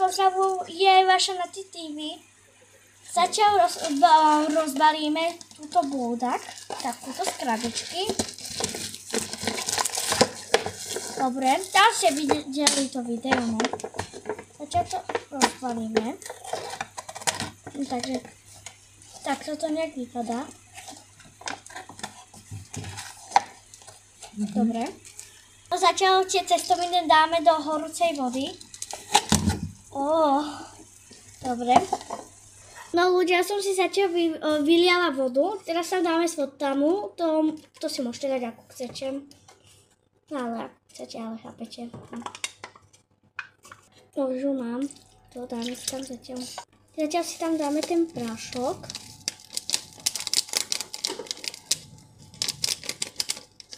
pozdravuje vaša Nati TV. Zatiaľ rozbalíme túto blúdak, takúto z krabičky. Dobre, tam ste videli to video, no. Zatiaľ to rozbalíme. Takže takto to nejak vypadá. Dobre. Zatiaľ tie cestoviny dáme do horúcej vody. Dobre. No ľudia, som si zatiaľ vyliala vodu. Teraz tam dáme svodtamu. To si môžete dať ako chcete. No ale chcete, ale chápete. No už ho mám. To dáme si tam zatiaľ. Zatiaľ si tam dáme ten prášok.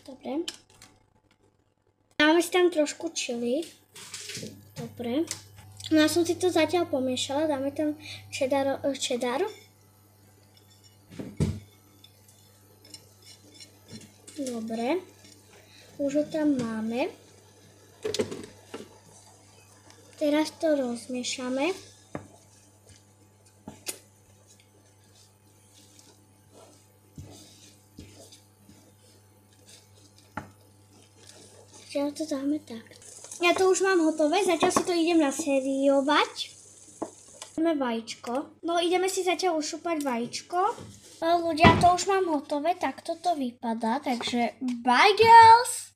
Dobre. Dáme si tam trošku čili. Dobre. No ja som si to zatiaľ pomiešala. Dáme tam cheddar. Dobre. Už ho tam máme. Teraz to rozmiešame. Zatiaľ to dáme tak. Ja to už mám hotové, zatiaľ si to idem nasériovať. Dáme vajíčko. No ideme si zatiaľ ušúpať vajíčko. No ľudia, to už mám hotové, takto to vypadá, takže bye girls!